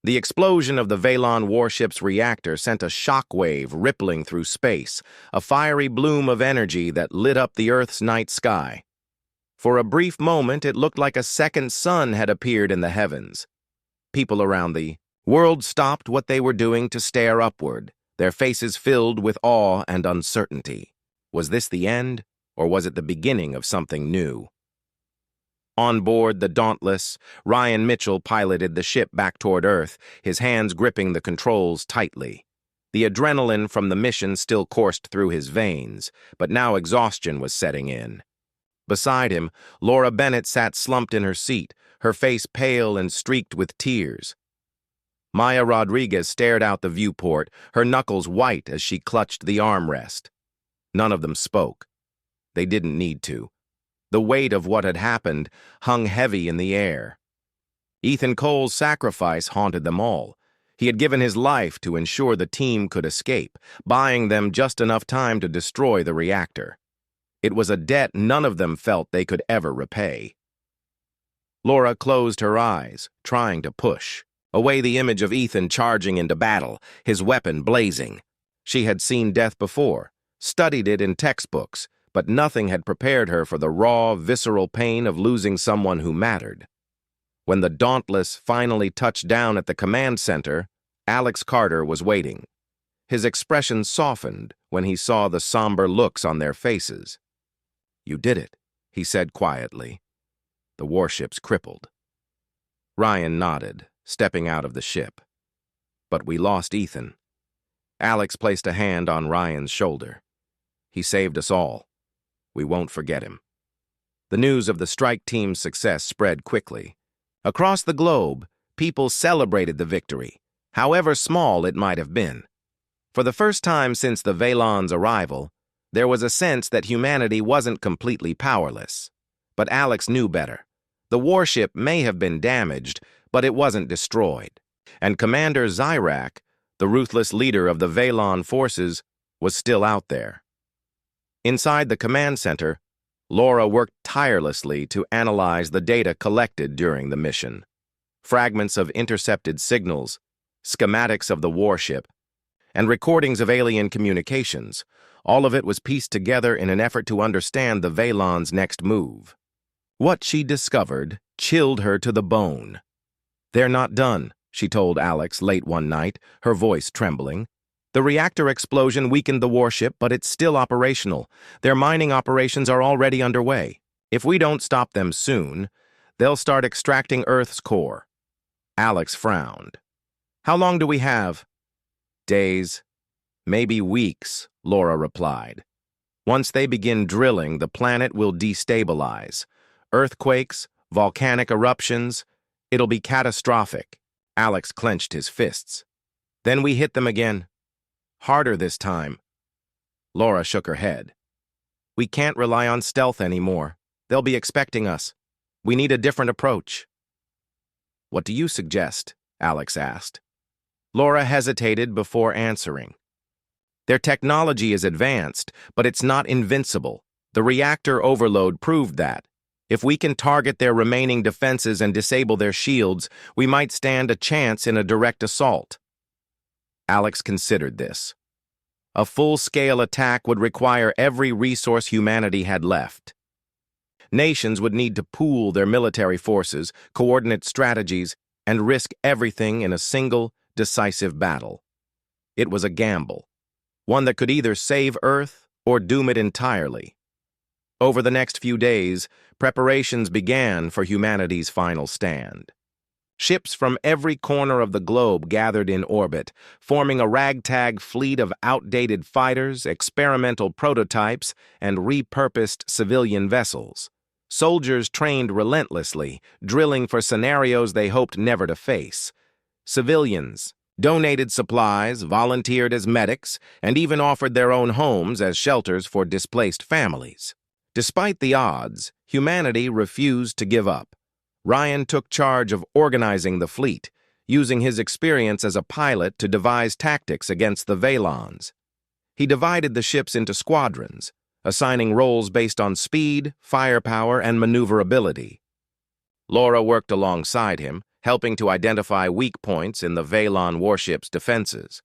The explosion of the Valon warship's reactor sent a shock wave rippling through space, a fiery bloom of energy that lit up the Earth's night sky. For a brief moment, it looked like a second sun had appeared in the heavens. People around the world stopped what they were doing to stare upward, their faces filled with awe and uncertainty. Was this the end, or was it the beginning of something new? On board the Dauntless, Ryan Mitchell piloted the ship back toward Earth, his hands gripping the controls tightly. The adrenaline from the mission still coursed through his veins, but now exhaustion was setting in. Beside him, Laura Bennett sat slumped in her seat, her face pale and streaked with tears. Maya Rodriguez stared out the viewport, her knuckles white as she clutched the armrest. None of them spoke. They didn't need to. The weight of what had happened hung heavy in the air. Ethan Cole's sacrifice haunted them all. He had given his life to ensure the team could escape, buying them just enough time to destroy the reactor. It was a debt none of them felt they could ever repay. Laura closed her eyes, trying to push away the image of Ethan charging into battle, his weapon blazing. She had seen death before, studied it in textbooks, but nothing had prepared her for the raw, visceral pain of losing someone who mattered. When the Dauntless finally touched down at the command center, Alex Carter was waiting. His expression softened when he saw the somber looks on their faces. "You did it," he said quietly. "The warship's crippled." Ryan nodded, stepping out of the ship. "But we lost Ethan." Alex placed a hand on Ryan's shoulder. "He saved us all. We won't forget him." The news of the strike team's success spread quickly. Across the globe, people celebrated the victory, however small it might have been. For the first time since the Valon's arrival, there was a sense that humanity wasn't completely powerless. But Alex knew better. The warship may have been damaged, but it wasn't destroyed. And Commander Zyrak, the ruthless leader of the Valon forces, was still out there. Inside the command center, Laura worked tirelessly to analyze the data collected during the mission. Fragments of intercepted signals, schematics of the warship, and recordings of alien communications. All of it was pieced together in an effort to understand the Valon's next move. What she discovered chilled her to the bone. "They're not done," she told Alex late one night, her voice trembling. "The reactor explosion weakened the warship, but it's still operational. Their mining operations are already underway. If we don't stop them soon, they'll start extracting Earth's core." Alex frowned. "How long do we have?" "Days, maybe weeks," Laura replied. "Once they begin drilling, the planet will destabilize. Earthquakes, volcanic eruptions, it'll be catastrophic." Alex clenched his fists. "Then we hit them again. Harder this time." Laura shook her head. "We can't rely on stealth anymore. They'll be expecting us. We need a different approach." "What do you suggest?" Alex asked. Laura hesitated before answering. "Their technology is advanced, but it's not invincible. The reactor overload proved that. If we can target their remaining defenses and disable their shields, we might stand a chance in a direct assault." Alex considered this. A full-scale attack would require every resource humanity had left. Nations would need to pool their military forces, coordinate strategies, and risk everything in a single, decisive battle. It was a gamble, one that could either save Earth or doom it entirely. Over the next few days, preparations began for humanity's final stand. Ships from every corner of the globe gathered in orbit, forming a ragtag fleet of outdated fighters, experimental prototypes, and repurposed civilian vessels. Soldiers trained relentlessly, drilling for scenarios they hoped never to face. Civilians donated supplies, volunteered as medics, and even offered their own homes as shelters for displaced families. Despite the odds, humanity refused to give up. Ryan took charge of organizing the fleet, using his experience as a pilot to devise tactics against the Valons. He divided the ships into squadrons, assigning roles based on speed, firepower, and maneuverability. Laura worked alongside him, helping to identify weak points in the Veylon warship's defenses.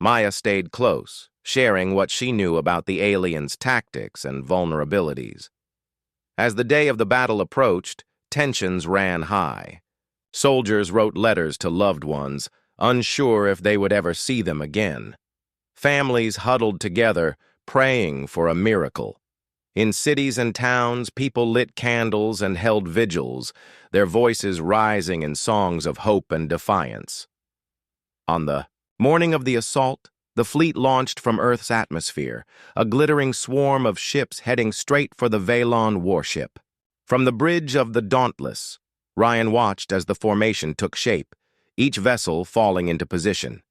Maya stayed close, sharing what she knew about the aliens' tactics and vulnerabilities. As the day of the battle approached, tensions ran high. Soldiers wrote letters to loved ones, unsure if they would ever see them again. Families huddled together, praying for a miracle. In cities and towns, people lit candles and held vigils, their voices rising in songs of hope and defiance. On the morning of the assault, the fleet launched from Earth's atmosphere, a glittering swarm of ships heading straight for the Veylon warship. From the bridge of the Dauntless, Ryan watched as the formation took shape, each vessel falling into position.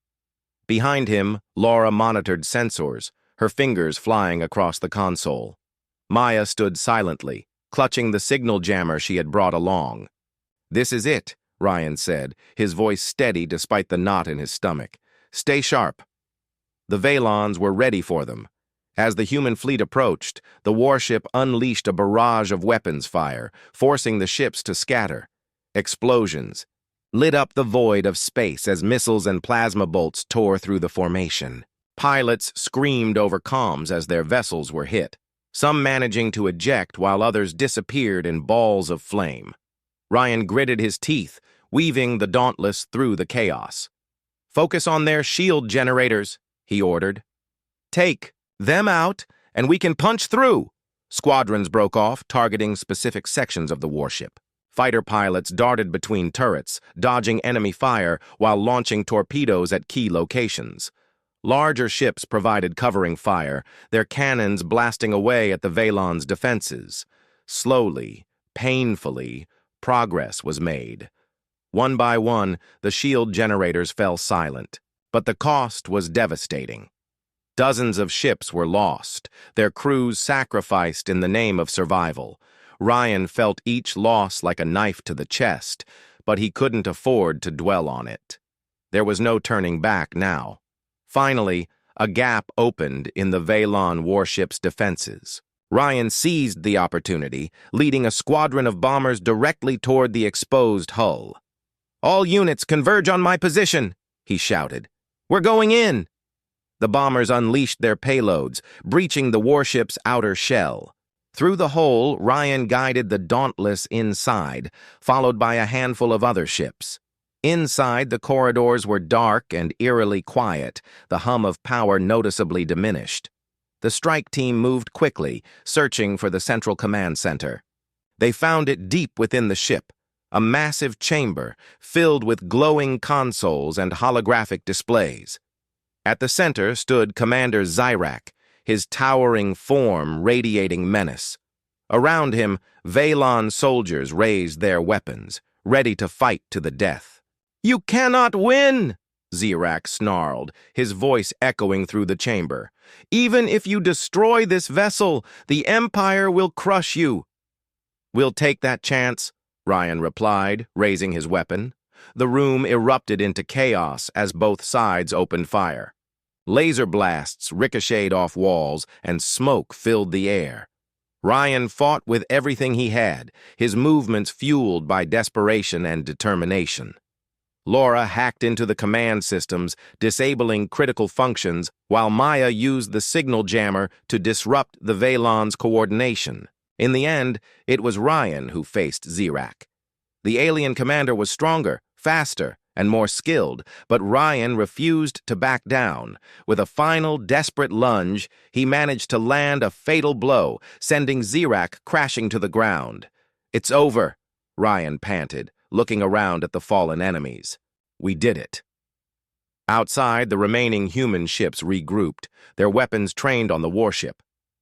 Behind him, Laura monitored sensors, her fingers flying across the console. Maya stood silently, clutching the signal jammer she had brought along. "This is it," Ryan said, his voice steady despite the knot in his stomach. "Stay sharp." The Veylons were ready for them. As the human fleet approached, the warship unleashed a barrage of weapons fire, forcing the ships to scatter. Explosions lit up the void of space as missiles and plasma bolts tore through the formation. Pilots screamed over comms as their vessels were hit, some managing to eject while others disappeared in balls of flame. Ryan gritted his teeth, weaving the Dauntless through the chaos. "Focus on their shield generators," he ordered. "Take them out, and we can punch through." Squadrons broke off, targeting specific sections of the warship. Fighter pilots darted between turrets, dodging enemy fire while launching torpedoes at key locations. Larger ships provided covering fire, their cannons blasting away at the Veylon's defenses. Slowly, painfully, progress was made. One by one, the shield generators fell silent, but the cost was devastating. Dozens of ships were lost, their crews sacrificed in the name of survival. Ryan felt each loss like a knife to the chest, but he couldn't afford to dwell on it. There was no turning back now. Finally, a gap opened in the Veylon warship's defenses. Ryan seized the opportunity, leading a squadron of bombers directly toward the exposed hull. "All units converge on my position," he shouted. "We're going in." The bombers unleashed their payloads, breaching the warship's outer shell. Through the hole, Ryan guided the Dauntless inside, followed by a handful of other ships. Inside, the corridors were dark and eerily quiet, the hum of power noticeably diminished. The strike team moved quickly, searching for the central command center. They found it deep within the ship, a massive chamber filled with glowing consoles and holographic displays. At the center stood Commander Zyrak, his towering form radiating menace. Around him, Veylon soldiers raised their weapons, ready to fight to the death. "You cannot win!" Zyrak snarled, his voice echoing through the chamber. "Even if you destroy this vessel, the Empire will crush you." "We'll take that chance," Ryan replied, raising his weapon. The room erupted into chaos as both sides opened fire. Laser blasts ricocheted off walls, and smoke filled the air. Ryan fought with everything he had, his movements fueled by desperation and determination. Laura hacked into the command systems, disabling critical functions, while Maya used the signal jammer to disrupt the Veylon's coordination. In the end, it was Ryan who faced Zyrak. The alien commander was stronger, faster, and more skilled, but Ryan refused to back down. With a final, desperate lunge, he managed to land a fatal blow, sending Zyrak crashing to the ground. "It's over," Ryan panted, looking around at the fallen enemies. "We did it." Outside, the remaining human ships regrouped, their weapons trained on the warship.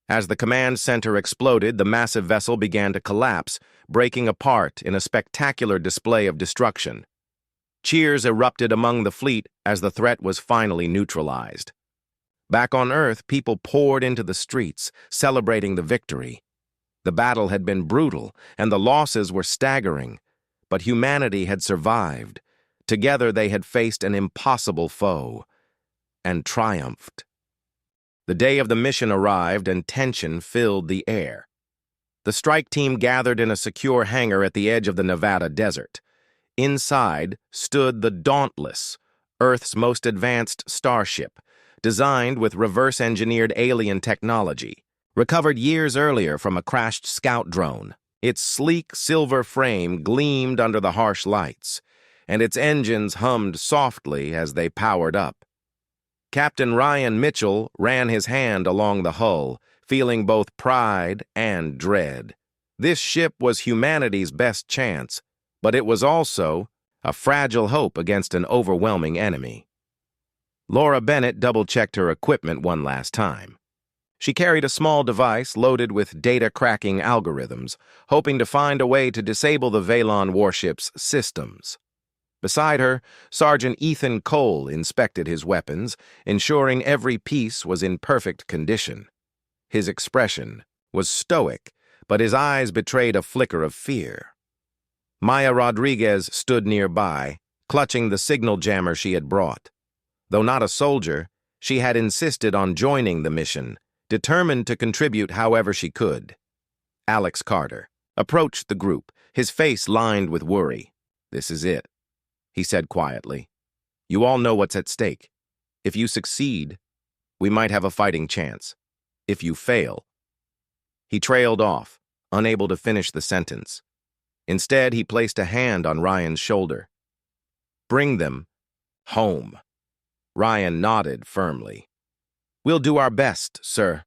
As the command center exploded, the massive vessel began to collapse, breaking apart in a spectacular display of destruction. Cheers erupted among the fleet as the threat was finally neutralized. Back on Earth, people poured into the streets, celebrating the victory. The battle had been brutal, and the losses were staggering, but humanity had survived. Together they had faced an impossible foe, and triumphed. The day of the mission arrived, and tension filled the air. The strike team gathered in a secure hangar at the edge of the Nevada desert. Inside stood the Dauntless, Earth's most advanced starship, designed with reverse-engineered alien technology, recovered years earlier from a crashed scout drone. Its sleek silver frame gleamed under the harsh lights, and its engines hummed softly as they powered up. Captain Ryan Mitchell ran his hand along the hull, feeling both pride and dread. This ship was humanity's best chance, but it was also a fragile hope against an overwhelming enemy. Laura Bennett double-checked her equipment one last time. She carried a small device loaded with data-cracking algorithms, hoping to find a way to disable the Veylon warship's systems. Beside her, Sergeant Ethan Cole inspected his weapons, ensuring every piece was in perfect condition. His expression was stoic, but his eyes betrayed a flicker of fear. Maya Rodriguez stood nearby, clutching the signal jammer she had brought. Though not a soldier, she had insisted on joining the mission, determined to contribute however she could. Alex Carter approached the group, his face lined with worry. "This is it," he said quietly. "You all know what's at stake. If you succeed, we might have a fighting chance. If you fail..." He trailed off, unable to finish the sentence. Instead, he placed a hand on Ryan's shoulder. "Bring them home." Ryan nodded firmly. "We'll do our best, sir."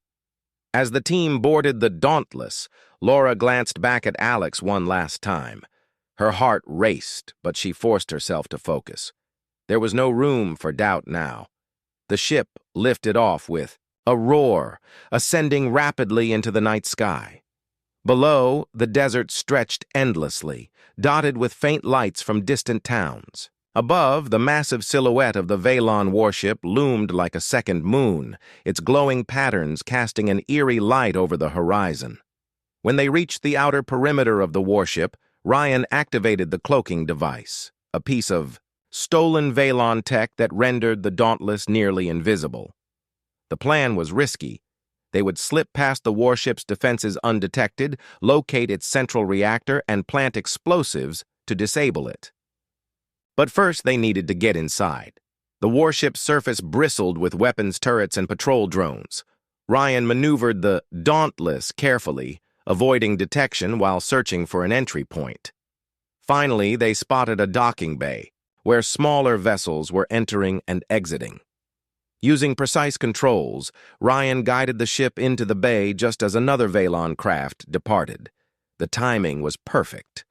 As the team boarded the Dauntless, Laura glanced back at Alex one last time. Her heart raced, but she forced herself to focus. There was no room for doubt now. The ship lifted off with a roar, ascending rapidly into the night sky. Below, the desert stretched endlessly, dotted with faint lights from distant towns. Above, the massive silhouette of the Veylon warship loomed like a second moon, its glowing patterns casting an eerie light over the horizon. When they reached the outer perimeter of the warship, Ryan activated the cloaking device, a piece of stolen Veylon tech that rendered the Dauntless nearly invisible. The plan was risky. They would slip past the warship's defenses undetected, locate its central reactor, and plant explosives to disable it. But first they needed to get inside. The warship's surface bristled with weapons turrets and patrol drones. Ryan maneuvered the Dauntless carefully, avoiding detection while searching for an entry point. Finally, they spotted a docking bay, where smaller vessels were entering and exiting. Using precise controls, Ryan guided the ship into the bay just as another Veylon craft departed. The timing was perfect.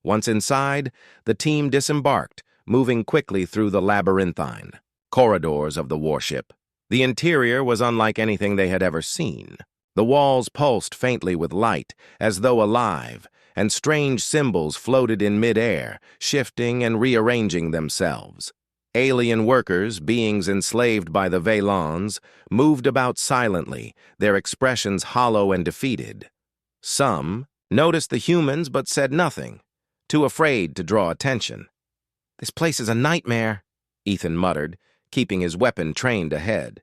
Once inside, the team disembarked, moving quickly through the labyrinthine corridors of the warship. The interior was unlike anything they had ever seen. The walls pulsed faintly with light, as though alive, and strange symbols floated in mid-air, shifting and rearranging themselves. Alien workers, beings enslaved by the Veylons, moved about silently, their expressions hollow and defeated. Some noticed the humans but said nothing, too afraid to draw attention. "This place is a nightmare," Ethan muttered, keeping his weapon trained ahead.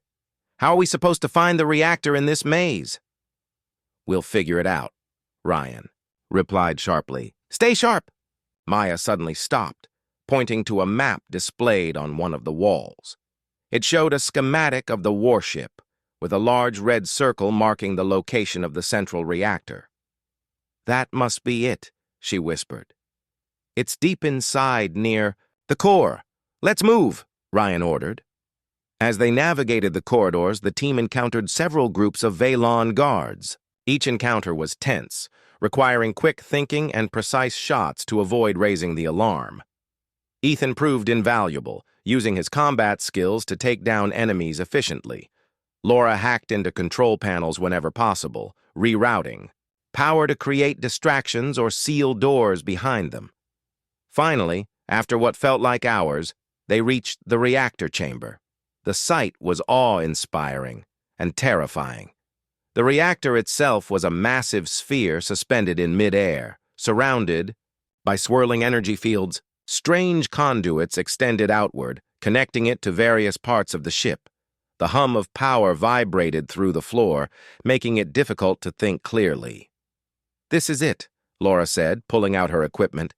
"How are we supposed to find the reactor in this maze?" "We'll figure it out," Ryan replied sharply. "Stay sharp!" Maya suddenly stopped, pointing to a map displayed on one of the walls. It showed a schematic of the warship, with a large red circle marking the location of the central reactor. "That must be it," she whispered. "It's deep inside near the core. Let's move," Ryan ordered. As they navigated the corridors, the team encountered several groups of Veylon guards. Each encounter was tense, requiring quick thinking and precise shots to avoid raising the alarm. Ethan proved invaluable, using his combat skills to take down enemies efficiently. Laura hacked into control panels whenever possible, rerouting, power to create distractions or seal doors behind them. Finally, after what felt like hours, they reached the reactor chamber. The sight was awe-inspiring and terrifying. The reactor itself was a massive sphere suspended in mid-air, surrounded by swirling energy fields. Strange conduits extended outward, connecting it to various parts of the ship. The hum of power vibrated through the floor, making it difficult to think clearly. "This is it," Laura said, pulling out her equipment.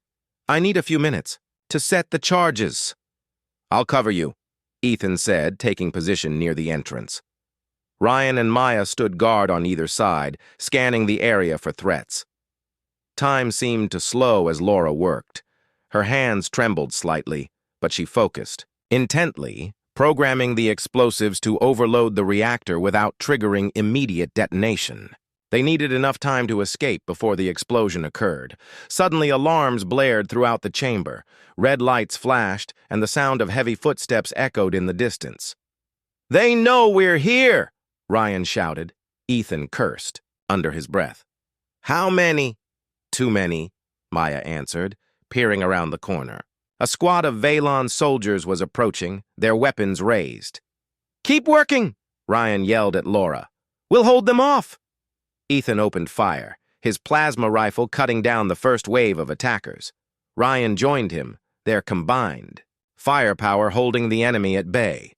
"I need a few minutes." to set the charges." "I'll cover you," Ethan said, taking position near the entrance. Ryan and Maya stood guard on either side, scanning the area for threats. Time seemed to slow as Laura worked. Her hands trembled slightly, but she focused, intently, programming the explosives to overload the reactor without triggering immediate detonation. They needed enough time to escape before the explosion occurred. Suddenly, alarms blared throughout the chamber. Red lights flashed, and the sound of heavy footsteps echoed in the distance. "They know we're here!" Ryan shouted. Ethan cursed, under his breath. "How many?" "Too many," Maya answered, peering around the corner. A squad of Veilon soldiers was approaching, their weapons raised. "Keep working!" Ryan yelled at Laura. "We'll hold them off!" Ethan opened fire, his plasma rifle cutting down the first wave of attackers. Ryan joined him, their combined firepower holding the enemy at bay.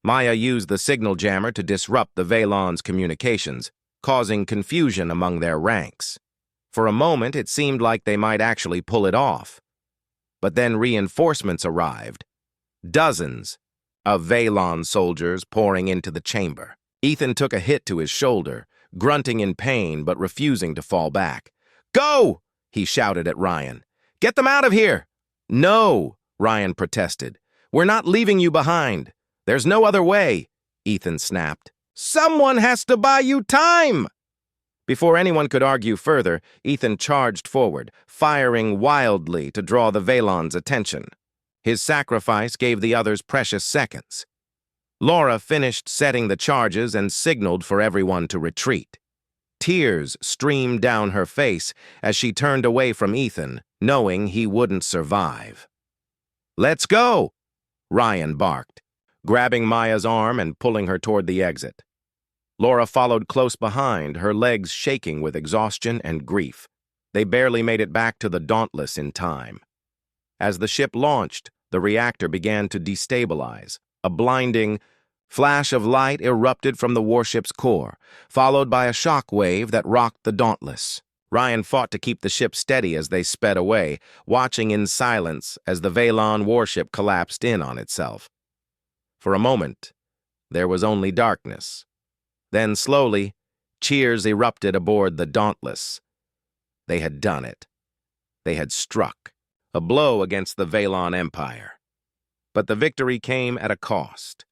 Maya used the signal jammer to disrupt the Veilon's communications, causing confusion among their ranks. For a moment, it seemed like they might actually pull it off. But then reinforcements arrived. Dozens of Veilon soldiers pouring into the chamber. Ethan took a hit to his shoulder, grunting in pain but refusing to fall back. "Go!" he shouted at Ryan. "Get them out of here!" "No!" Ryan protested. "We're not leaving you behind. There's no other way," Ethan snapped. "Someone has to buy you time!" Before anyone could argue further, Ethan charged forward, firing wildly to draw the Veilon's attention. His sacrifice gave the others precious seconds. Laura finished setting the charges and signaled for everyone to retreat. Tears streamed down her face as she turned away from Ethan, knowing he wouldn't survive. "Let's go!" Ryan barked, grabbing Maya's arm and pulling her toward the exit. Laura followed close behind, her legs shaking with exhaustion and grief. They barely made it back to the Dauntless in time. As the ship launched, the reactor began to destabilize. A blinding flash of light erupted from the warship's core, followed by a shock wave that rocked the Dauntless. Ryan fought to keep the ship steady as they sped away, watching in silence as the Veilon warship collapsed in on itself. For a moment, there was only darkness. Then, slowly, cheers erupted aboard the Dauntless. They had done it. They had struck, a blow against the Veilon Empire. But the victory came at a cost.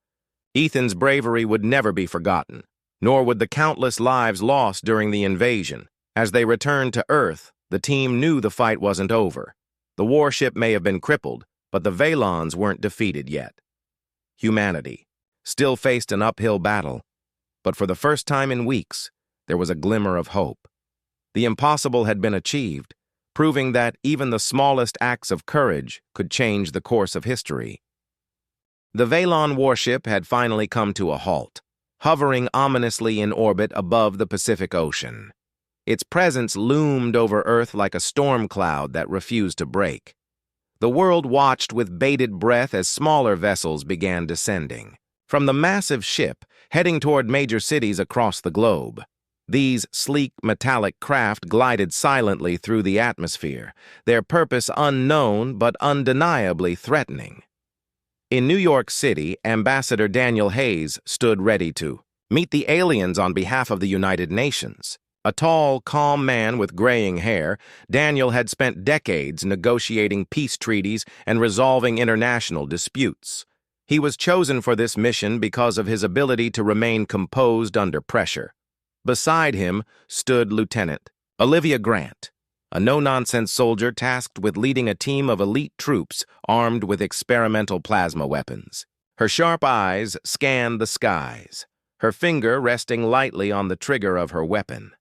Ethan's bravery would never be forgotten, nor would the countless lives lost during the invasion. As they returned to Earth, the team knew the fight wasn't over. The warship may have been crippled, but the Veilons weren't defeated yet. Humanity still faced an uphill battle, but for the first time in weeks, there was a glimmer of hope. The impossible had been achieved, proving that even the smallest acts of courage could change the course of history. The Veilon warship had finally come to a halt, hovering ominously in orbit above the Pacific Ocean. Its presence loomed over Earth like a storm cloud that refused to break. The world watched with bated breath as smaller vessels began descending from the massive ship, heading toward major cities across the globe. These sleek, metallic craft glided silently through the atmosphere, their purpose unknown but undeniably threatening. In New York City, Ambassador Daniel Hayes stood ready to meet the aliens on behalf of the United Nations. A tall, calm man with graying hair, Daniel had spent decades negotiating peace treaties and resolving international disputes. He was chosen for this mission because of his ability to remain composed under pressure. Beside him stood Lieutenant Olivia Grant, a no-nonsense soldier tasked with leading a team of elite troops armed with experimental plasma weapons. Her sharp eyes scanned the skies, her finger resting lightly on the trigger of her weapon.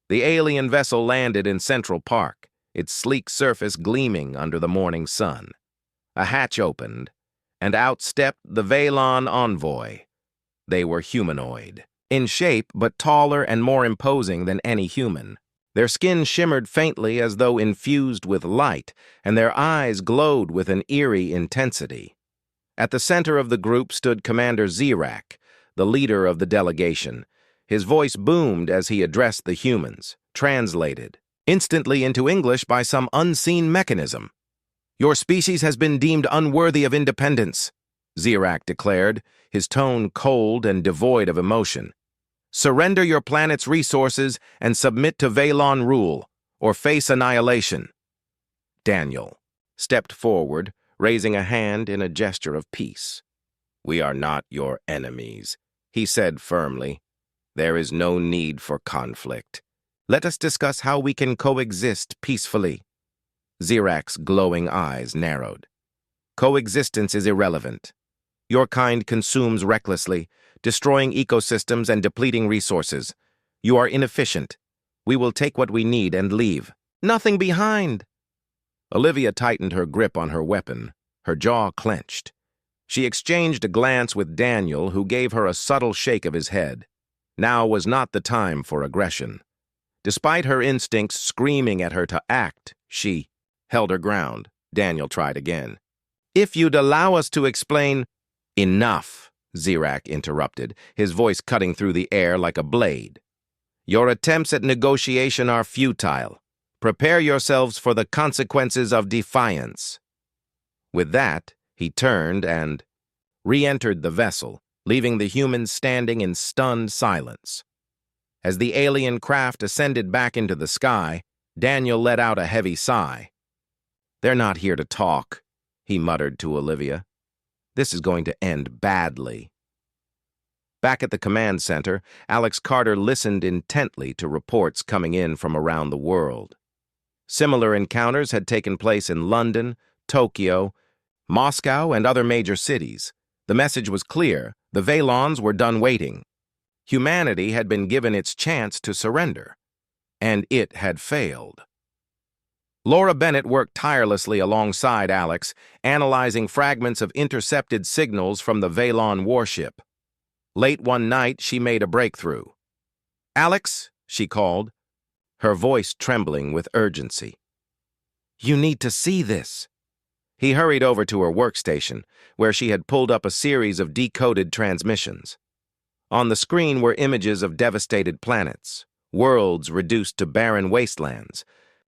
The alien vessel landed in Central Park, its sleek surface gleaming under the morning sun. A hatch opened, and out stepped the Veilon envoy. They were humanoid, in shape but taller and more imposing than any human. Their skin shimmered faintly as though infused with light, and their eyes glowed with an eerie intensity. At the center of the group stood Commander Zirak, the leader of the delegation. His voice boomed as he addressed the humans, translated instantly into English by some unseen mechanism. Your species has been deemed unworthy of independence, Zirak declared, his tone cold and devoid of emotion. Surrender your planet's resources and submit to Vaylon rule, or face annihilation. Daniel stepped forward, raising a hand in a gesture of peace. We are not your enemies, he said firmly. There is no need for conflict. Let us discuss how we can coexist peacefully. Zirak's glowing eyes narrowed. Coexistence is irrelevant. Your kind consumes recklessly, destroying ecosystems and depleting resources. You are inefficient. We will take what we need and leave. Nothing behind. Olivia tightened her grip on her weapon, her jaw clenched. She exchanged a glance with Daniel, who gave her a subtle shake of his head. Now was not the time for aggression. Despite her instincts screaming at her to act, she held her ground. Daniel tried again. If you'd allow us to explain— Enough, Zirak interrupted, his voice cutting through the air like a blade. Your attempts at negotiation are futile. Prepare yourselves for the consequences of defiance. With that, he turned and re-entered the vessel, leaving the humans standing in stunned silence. As the alien craft ascended back into the sky, Daniel let out a heavy sigh. They're not here to talk, he muttered to Olivia. This is going to end badly. Back at the command center, Alex Carter listened intently to reports coming in from around the world. Similar encounters had taken place in London, Tokyo, Moscow, and other major cities. The message was clear. The Vaylons were done waiting. Humanity had been given its chance to surrender, and it had failed. Laura Bennett worked tirelessly alongside Alex, analyzing fragments of intercepted signals from the Vaylon warship. Late one night, she made a breakthrough. Alex, she called, her voice trembling with urgency. You need to see this. He hurried over to her workstation, where she had pulled up a series of decoded transmissions. On the screen were images of devastated planets, worlds reduced to barren wastelands,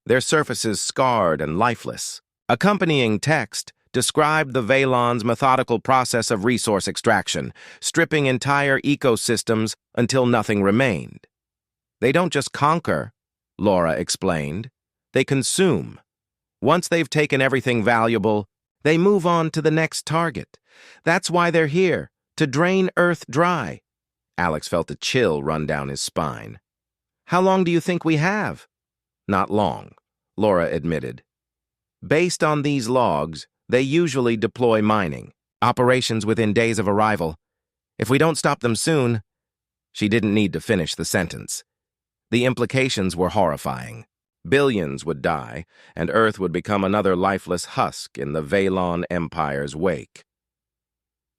their surfaces scarred and lifeless. Accompanying text described the Vaylon's methodical process of resource extraction, stripping entire ecosystems until nothing remained. They don't just conquer, Laura explained. They consume. Once they've taken everything valuable, they move on to the next target. That's why they're here, to drain Earth dry. Alex felt a chill run down his spine. How long do you think we have? Not long, Laura admitted. Based on these logs, they usually deploy mining, operations within days of arrival. If we don't stop them soon— She didn't need to finish the sentence. The implications were horrifying. Billions would die, and Earth would become another lifeless husk in the Vaylon Empire's wake.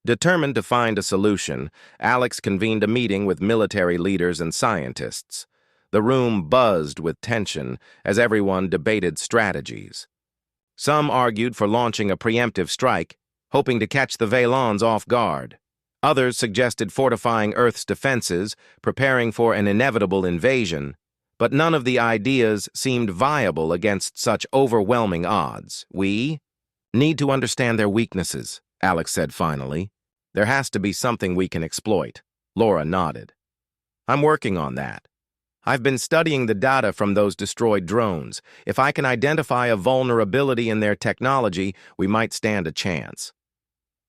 Determined to find a solution, Alex convened a meeting with military leaders and scientists. The room buzzed with tension as everyone debated strategies. Some argued for launching a preemptive strike, hoping to catch the Vaylons off guard. Others suggested fortifying Earth's defenses, preparing for an inevitable invasion. But none of the ideas seemed viable against such overwhelming odds. We need to understand their weaknesses, Alex said finally. There has to be something we can exploit. Laura nodded. I'm working on that. I've been studying the data from those destroyed drones. If I can identify a vulnerability in their technology, we might stand a chance.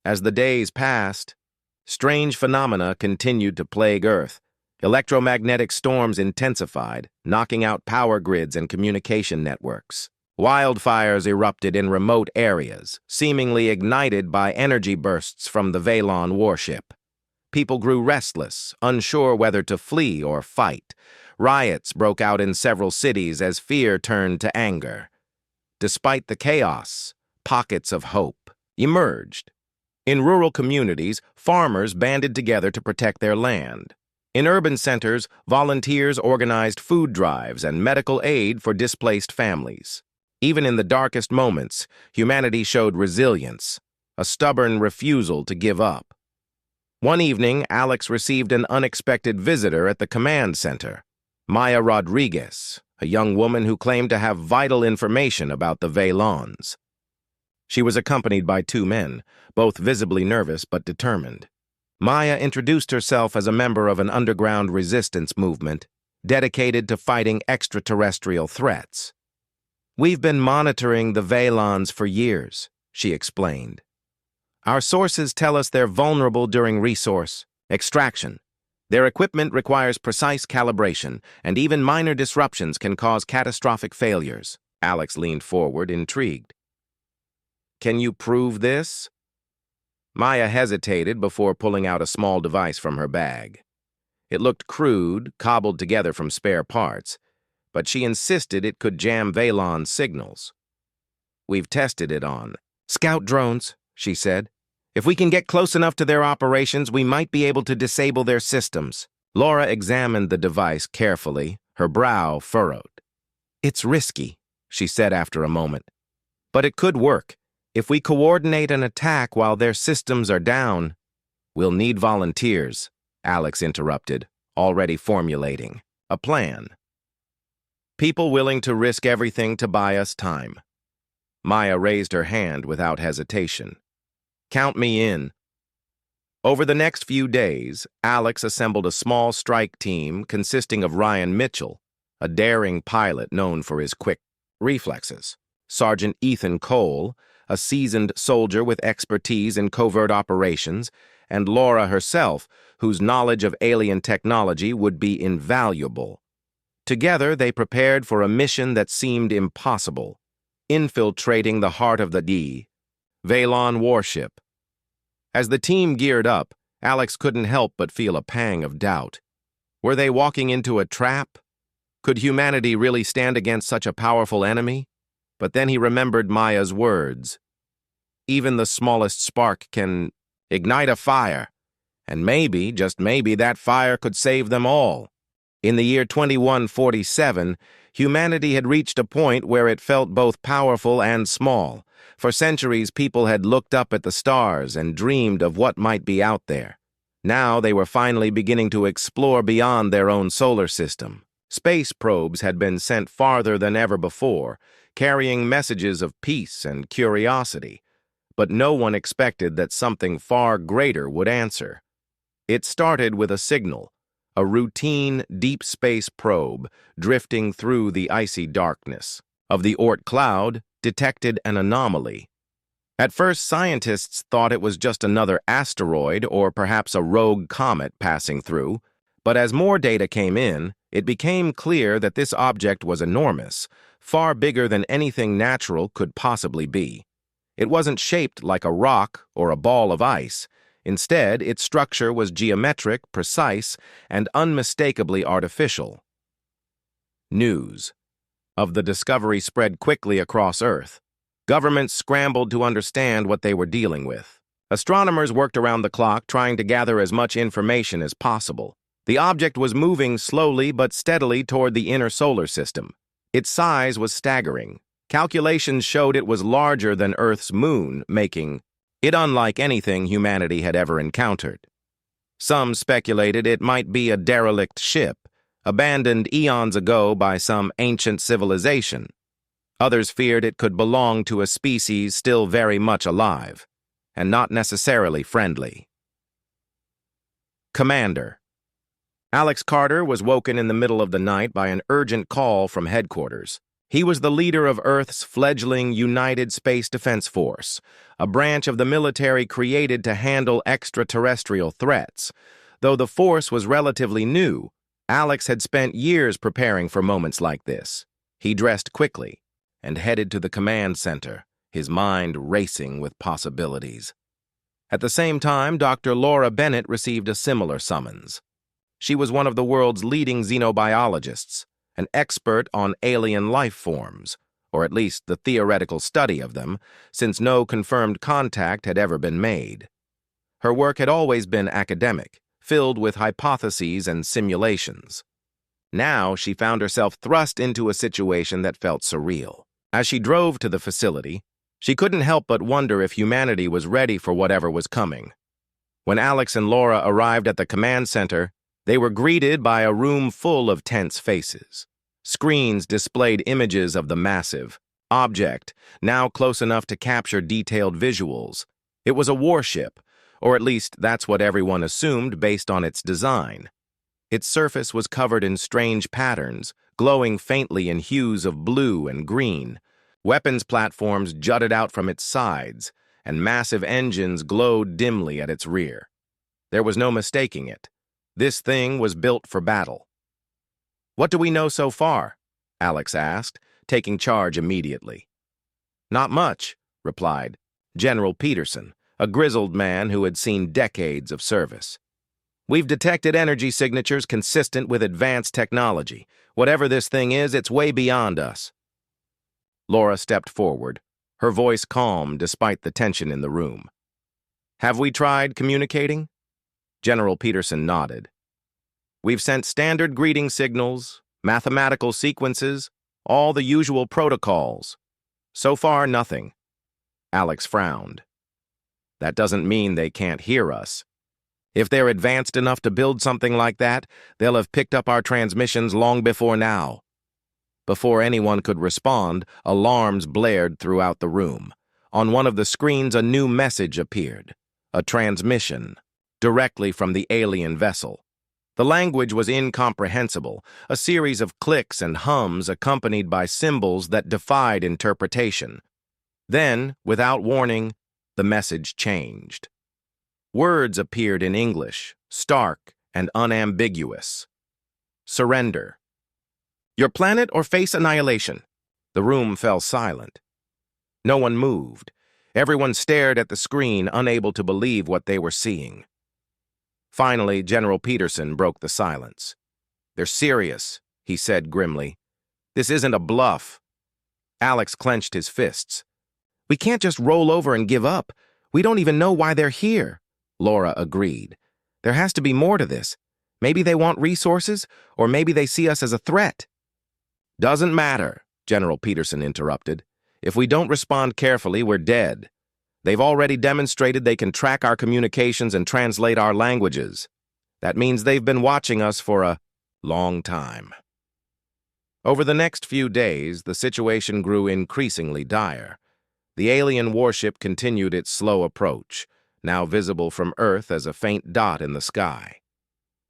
As the days passed, strange phenomena continued to plague Earth. Electromagnetic storms intensified, knocking out power grids and communication networks. Wildfires erupted in remote areas, seemingly ignited by energy bursts from the Vaylon warship. People grew restless, unsure whether to flee or fight. Riots broke out in several cities as fear turned to anger. Despite the chaos, pockets of hope emerged. In rural communities, farmers banded together to protect their land. In urban centers, volunteers organized food drives and medical aid for displaced families. Even in the darkest moments, humanity showed resilience, a stubborn refusal to give up. One evening, Alex received an unexpected visitor at the command center. Maya Rodriguez, a young woman who claimed to have vital information about the Vaylons. She was accompanied by two men, both visibly nervous but determined. Maya introduced herself as a member of an underground resistance movement dedicated to fighting extraterrestrial threats. "We've been monitoring the Veilons for years," she explained. "Our sources tell us they're vulnerable during resource extraction. Their equipment requires precise calibration, and even minor disruptions can cause catastrophic failures." Alex leaned forward, intrigued. "Can you prove this?" Maya hesitated before pulling out a small device from her bag. It looked crude, cobbled together from spare parts, but she insisted it could jam Veilon's signals. "We've tested it on scout drones," she said. "If we can get close enough to their operations, we might be able to disable their systems." Laura examined the device carefully, her brow furrowed. "It's risky," she said after a moment. "But it could work. If we coordinate an attack while their systems are down—" "We'll need volunteers," Alex interrupted, already formulating a plan. "People willing to risk everything to buy us time." Maya raised her hand without hesitation. "Count me in." Over the next few days, Alex assembled a small strike team consisting of Ryan Mitchell, a daring pilot known for his quick reflexes, Sergeant Ethan Cole, a seasoned soldier with expertise in covert operations, and Laura herself, whose knowledge of alien technology would be invaluable. Together, they prepared for a mission that seemed impossible: infiltrating the heart of the Veilon Warship. As the team geared up, Alex couldn't help but feel a pang of doubt. Were they walking into a trap? Could humanity really stand against such a powerful enemy? But then he remembered Maya's words. Even the smallest spark can ignite a fire, and maybe, just maybe, that fire could save them all. In the year 2147, humanity had reached a point where it felt both powerful and small. For centuries, people had looked up at the stars and dreamed of what might be out there. Now they were finally beginning to explore beyond their own solar system. Space probes had been sent farther than ever before, carrying messages of peace and curiosity. But no one expected that something far greater would answer. It started with a signal. A routine deep space probe, drifting through the icy darkness of the Oort cloud, detected an anomaly. At first, scientists thought it was just another asteroid or perhaps a rogue comet passing through, but as more data came in, it became clear that this object was enormous, far bigger than anything natural could possibly be. It wasn't shaped like a rock or a ball of ice. Instead, its structure was geometric, precise, and unmistakably artificial. News of the discovery spread quickly across Earth. Governments scrambled to understand what they were dealing with. Astronomers worked around the clock trying to gather as much information as possible. The object was moving slowly but steadily toward the inner solar system. Its size was staggering. Calculations showed it was larger than Earth's moon, making it unlike anything humanity had ever encountered. Some speculated it might be a derelict ship, abandoned eons ago by some ancient civilization. Others feared it could belong to a species still very much alive, and not necessarily friendly. Commander. Alex Carter was woken in the middle of the night by an urgent call from headquarters. He was the leader of Earth's fledgling United Space Defense Force, a branch of the military created to handle extraterrestrial threats. Though the force was relatively new, Alex had spent years preparing for moments like this. He dressed quickly and headed to the command center, his mind racing with possibilities. At the same time, Dr. Laura Bennett received a similar summons. She was one of the world's leading xenobiologists, an expert on alien life forms, or at least the theoretical study of them, since no confirmed contact had ever been made. Her work had always been academic, filled with hypotheses and simulations. Now she found herself thrust into a situation that felt surreal. As she drove to the facility, she couldn't help but wonder if humanity was ready for whatever was coming. When Alex and Laura arrived at the command center, they were greeted by a room full of tense faces. Screens displayed images of the massive, object, now close enough to capture detailed visuals. It was a warship, or at least that's what everyone assumed based on its design. Its surface was covered in strange patterns, glowing faintly in hues of blue and green. Weapons platforms jutted out from its sides, and massive engines glowed dimly at its rear. There was no mistaking it. This thing was built for battle. "What do we know so far?" Alex asked, taking charge immediately. "Not much," replied General Peterson, a grizzled man who had seen decades of service. "We've detected energy signatures consistent with advanced technology. Whatever this thing is, it's way beyond us." Laura stepped forward, her voice calm despite the tension in the room. "Have we tried communicating?" General Peterson nodded. "We've sent standard greeting signals, mathematical sequences, all the usual protocols. So far, nothing." Alex frowned. "That doesn't mean they can't hear us. If they're advanced enough to build something like that, they'll have picked up our transmissions long before now." Before anyone could respond, alarms blared throughout the room. On one of the screens, a new message appeared. A transmission, directly from the alien vessel. The language was incomprehensible, a series of clicks and hums accompanied by symbols that defied interpretation. Then, without warning, the message changed. Words appeared in English, stark and unambiguous. "Surrender. Your planet or face annihilation." The room fell silent. No one moved. Everyone stared at the screen, unable to believe what they were seeing. Finally, General Peterson broke the silence. "They're serious," he said grimly. "This isn't a bluff." Alex clenched his fists. "We can't just roll over and give up. We don't even know why they're here." Laura agreed. "There has to be more to this. Maybe they want resources, or maybe they see us as a threat." "Doesn't matter," General Peterson interrupted. "If we don't respond carefully, we're dead. They've already demonstrated they can track our communications and translate our languages. That means they've been watching us for a long time." Over the next few days, the situation grew increasingly dire. The alien warship continued its slow approach, now visible from Earth as a faint dot in the sky.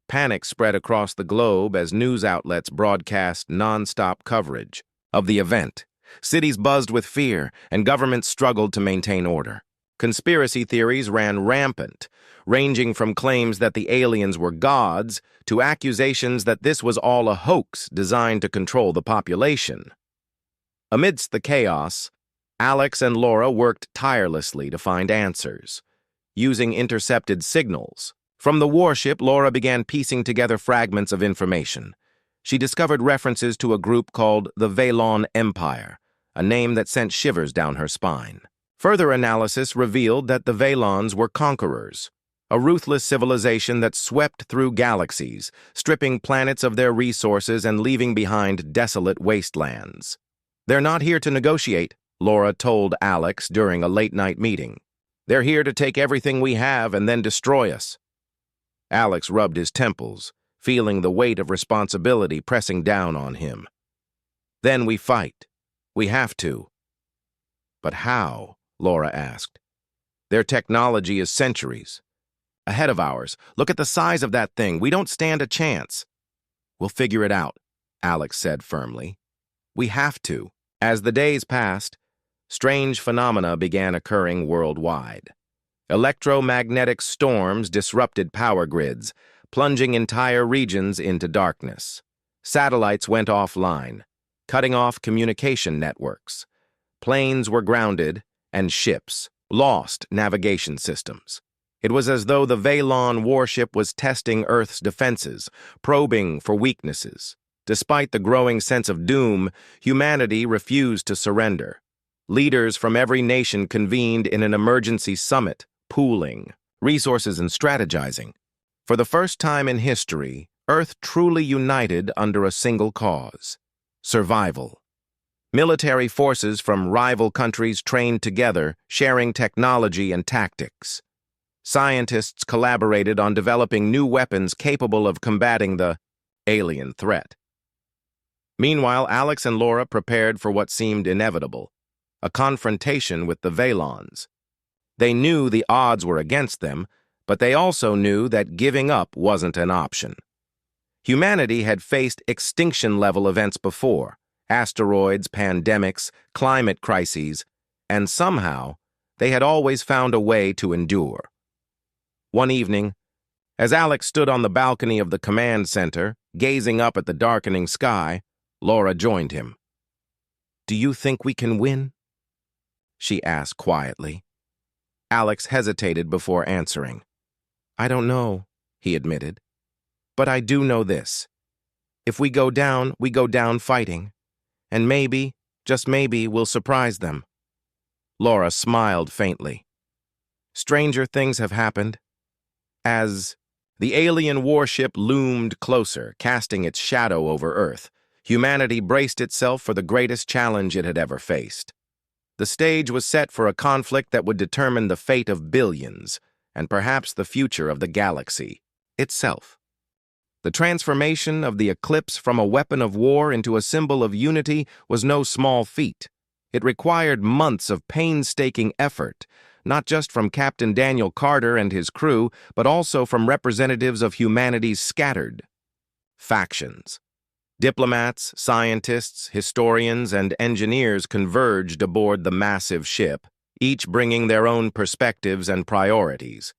Panic spread across the globe as news outlets broadcast non-stop coverage of the event. Cities buzzed with fear, and governments struggled to maintain order. Conspiracy theories ran rampant, ranging from claims that the aliens were gods to accusations that this was all a hoax designed to control the population. Amidst the chaos, Alex and Laura worked tirelessly to find answers. Using intercepted signals from the warship, Laura began piecing together fragments of information. She discovered references to a group called the Veilon Empire, a name that sent shivers down her spine. Further analysis revealed that the Veilons were conquerors, a ruthless civilization that swept through galaxies, stripping planets of their resources and leaving behind desolate wastelands. "They're not here to negotiate," Laura told Alex during a late-night meeting. "They're here to take everything we have and then destroy us." Alex rubbed his temples, feeling the weight of responsibility pressing down on him. "Then we fight. We have to." "But how?" Laura asked. "Their technology is centuries ahead of ours. Look at the size of that thing. We don't stand a chance." "We'll figure it out," Alex said firmly. "We have to." As the days passed, strange phenomena began occurring worldwide. Electromagnetic storms disrupted power grids, plunging entire regions into darkness. Satellites went offline, cutting off communication networks. Planes were grounded, and ships lost navigation systems. It was as though the Veilon warship was testing Earth's defenses, probing for weaknesses. Despite the growing sense of doom, humanity refused to surrender. Leaders from every nation convened in an emergency summit, pooling resources and strategizing. For the first time in history, Earth truly united under a single cause: survival. Military forces from rival countries trained together, sharing technology and tactics. Scientists collaborated on developing new weapons capable of combating the alien threat. Meanwhile, Alex and Laura prepared for what seemed inevitable: a confrontation with the Veilons. They knew the odds were against them, but they also knew that giving up wasn't an option. Humanity had faced extinction-level events before: asteroids, pandemics, climate crises, and somehow they had always found a way to endure. One evening, as Alex stood on the balcony of the command center, gazing up at the darkening sky, Laura joined him. "Do you think we can win?" she asked quietly. Alex hesitated before answering. "I don't know," he admitted. "But I do know this. If we go down fighting. And maybe, just maybe, we'll surprise them." Laura smiled faintly. "Stranger things have happened." As the alien warship loomed closer, casting its shadow over Earth, humanity braced itself for the greatest challenge it had ever faced. The stage was set for a conflict that would determine the fate of billions, and perhaps the future of the galaxy itself. The transformation of the Eclipse from a weapon of war into a symbol of unity was no small feat. It required months of painstaking effort, not just from Captain Daniel Carter and his crew, but also from representatives of humanity's scattered factions. Diplomats, scientists, historians, and engineers converged aboard the massive ship, each bringing their own perspectives and priorities.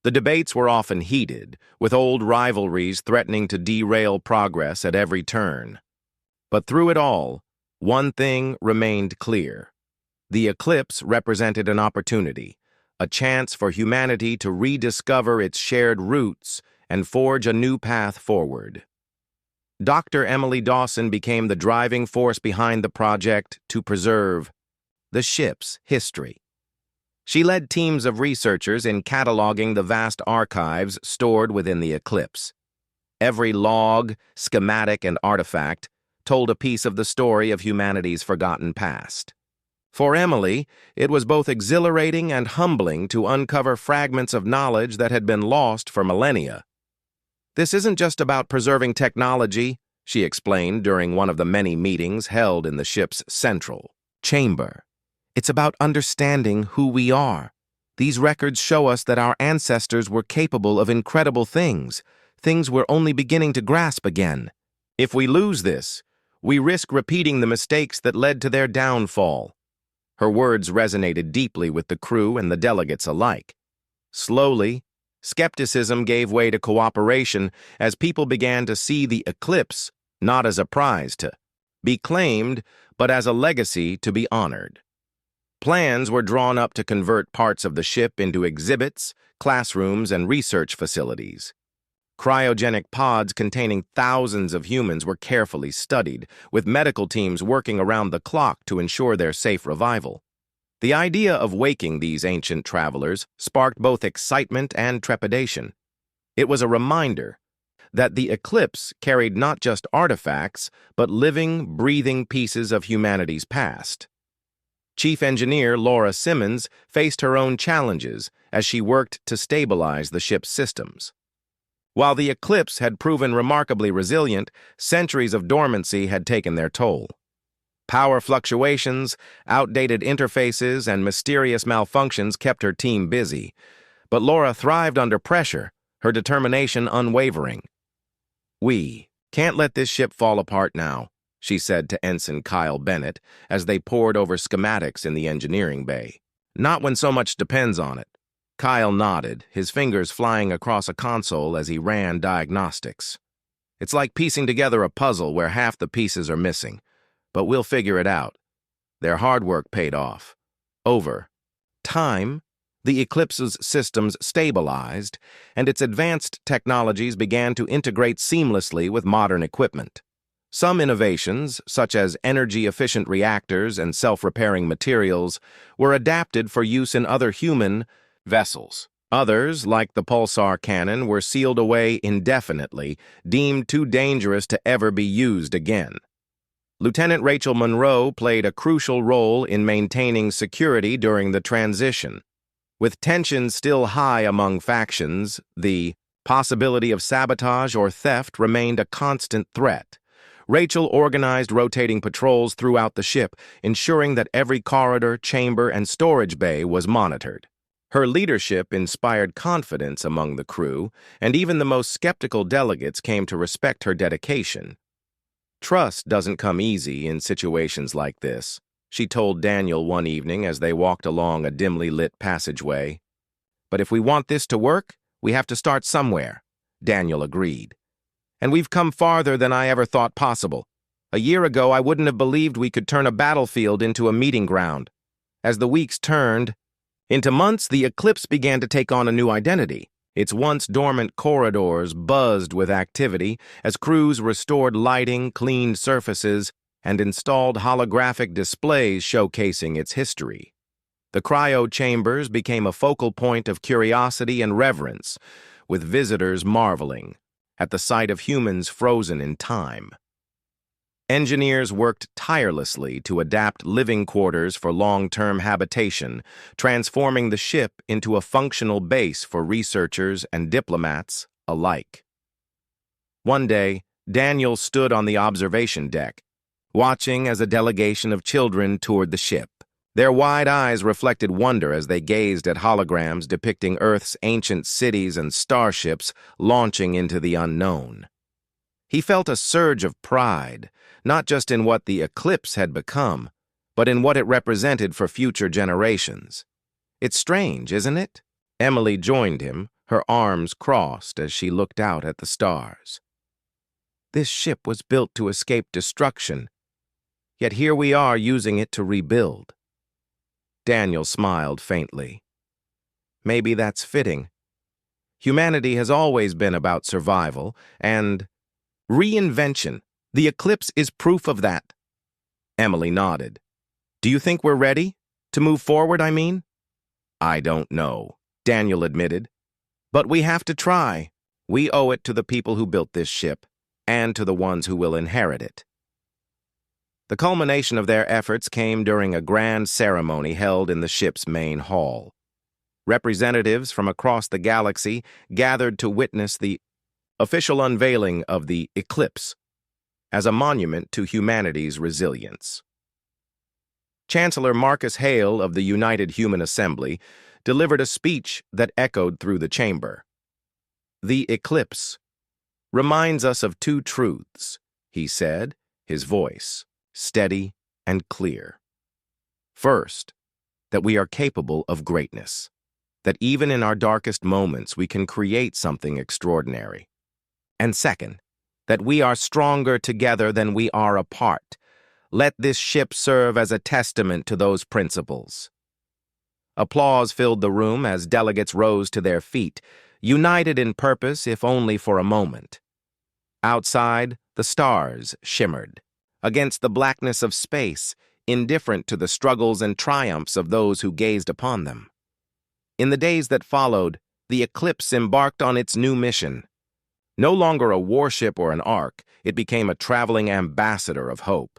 The debates were often heated, with old rivalries threatening to derail progress at every turn. But through it all, one thing remained clear. The eclipse represented an opportunity, a chance for humanity to rediscover its shared roots and forge a new path forward. Dr. Emily Dawson became the driving force behind the project to preserve the ship's history. She led teams of researchers in cataloging the vast archives stored within the eclipse. Every log, schematic, and artifact told a piece of the story of humanity's forgotten past. For Emily, it was both exhilarating and humbling to uncover fragments of knowledge that had been lost for millennia. "This isn't just about preserving technology," she explained during one of the many meetings held in the ship's central chamber. "It's about understanding who we are. These records show us that our ancestors were capable of incredible things we're only beginning to grasp again. If we lose this, we risk repeating the mistakes that led to their downfall." Her words resonated deeply with the crew and the delegates alike. Slowly, skepticism gave way to cooperation as people began to see the eclipse not as a prize to be claimed, but as a legacy to be honored. Plans were drawn up to convert parts of the ship into exhibits, classrooms, and research facilities. Cryogenic pods containing thousands of humans were carefully studied, with medical teams working around the clock to ensure their safe revival. The idea of waking these ancient travelers sparked both excitement and trepidation. It was a reminder that the eclipse carried not just artifacts, but living, breathing pieces of humanity's past. Chief Engineer Laura Simmons faced her own challenges as she worked to stabilize the ship's systems. While the eclipse had proven remarkably resilient, centuries of dormancy had taken their toll. Power fluctuations, outdated interfaces, and mysterious malfunctions kept her team busy. But Laura thrived under pressure, her determination unwavering. "We can't let this ship fall apart now," she said to Ensign Kyle Bennett as they pored over schematics in the engineering bay. "Not when so much depends on it." Kyle nodded, his fingers flying across a console as he ran diagnostics. "It's like piecing together a puzzle where half the pieces are missing, but we'll figure it out." Their hard work paid off. Over time, the Eclipse's systems stabilized, and its advanced technologies began to integrate seamlessly with modern equipment. Some innovations, such as energy-efficient reactors and self-repairing materials, were adapted for use in other human vessels. Others, like the pulsar cannon, were sealed away indefinitely, deemed too dangerous to ever be used again. Lieutenant Rachel Monroe played a crucial role in maintaining security during the transition. With tensions still high among factions, the possibility of sabotage or theft remained a constant threat. Rachel organized rotating patrols throughout the ship, ensuring that every corridor, chamber, and storage bay was monitored. Her leadership inspired confidence among the crew, and even the most skeptical delegates came to respect her dedication. "Trust doesn't come easy in situations like this," she told Daniel one evening as they walked along a dimly lit passageway. "But if we want this to work, we have to start somewhere," Daniel agreed. "And we've come farther than I ever thought possible. A year ago, I wouldn't have believed we could turn a battlefield into a meeting ground. As the weeks turned into months, the Eclipse began to take on a new identity. Its once dormant corridors buzzed with activity as crews restored lighting, cleaned surfaces, and installed holographic displays showcasing its history. The cryo chambers became a focal point of curiosity and reverence, with visitors marveling at the sight of humans frozen in time. Engineers worked tirelessly to adapt living quarters for long-term habitation, transforming the ship into a functional base for researchers and diplomats alike. One day, Daniel stood on the observation deck, watching as a delegation of children toured the ship. Their wide eyes reflected wonder as they gazed at holograms depicting Earth's ancient cities and starships launching into the unknown. He felt a surge of pride, not just in what the Eclipse had become, but in what it represented for future generations. "It's strange, isn't it?" Emily joined him, her arms crossed as she looked out at the stars. "This ship was built to escape destruction, yet here we are using it to rebuild." Daniel smiled faintly. "Maybe that's fitting. Humanity has always been about survival and reinvention. The Eclipse is proof of that." Emily nodded. "Do you think we're ready? To move forward, I mean?" "I don't know," Daniel admitted. "But we have to try. We owe it to the people who built this ship, and to the ones who will inherit it." The culmination of their efforts came during a grand ceremony held in the ship's main hall. Representatives from across the galaxy gathered to witness the official unveiling of the Eclipse as a monument to humanity's resilience. Chancellor Marcus Hale of the United Human Assembly delivered a speech that echoed through the chamber. "The Eclipse reminds us of two truths," he said, his voice steady and clear. "First, that we are capable of greatness, that even in our darkest moments we can create something extraordinary. And second, that we are stronger together than we are apart. Let this ship serve as a testament to those principles." Applause filled the room as delegates rose to their feet, united in purpose if only for a moment. Outside, the stars shimmered against the blackness of space, indifferent to the struggles and triumphs of those who gazed upon them. In the days that followed, the Eclipse embarked on its new mission. No longer a warship or an ark, it became a traveling ambassador of hope.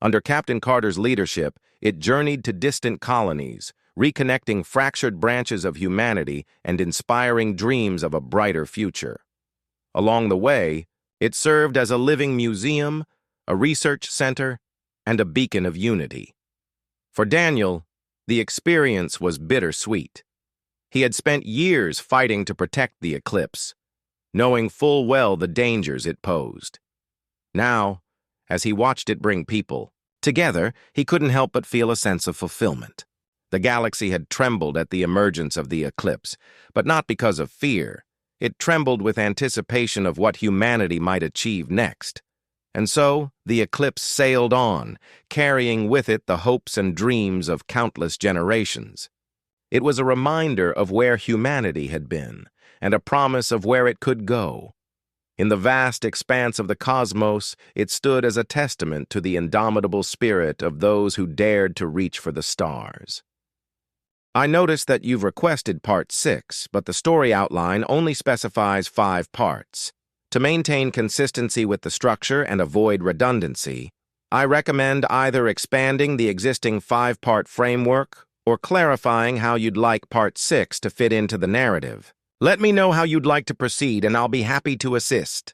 Under Captain Carter's leadership, it journeyed to distant colonies, reconnecting fractured branches of humanity and inspiring dreams of a brighter future. Along the way, it served as a living museum, a research center, and a beacon of unity. For Daniel, the experience was bittersweet. He had spent years fighting to protect the Eclipse, knowing full well the dangers it posed. Now, as he watched it bring people together, he couldn't help but feel a sense of fulfillment. The galaxy had trembled at the emergence of the Eclipse, but not because of fear. It trembled with anticipation of what humanity might achieve next. And so, the Eclipse sailed on, carrying with it the hopes and dreams of countless generations. It was a reminder of where humanity had been, and a promise of where it could go. In the vast expanse of the cosmos, it stood as a testament to the indomitable spirit of those who dared to reach for the stars. "I noticed that you've requested Part 6, but the story outline only specifies 5 parts. To maintain consistency with the structure and avoid redundancy, I recommend either expanding the existing 5-part framework or clarifying how you'd like Part 6 to fit into the narrative. Let me know how you'd like to proceed, and I'll be happy to assist."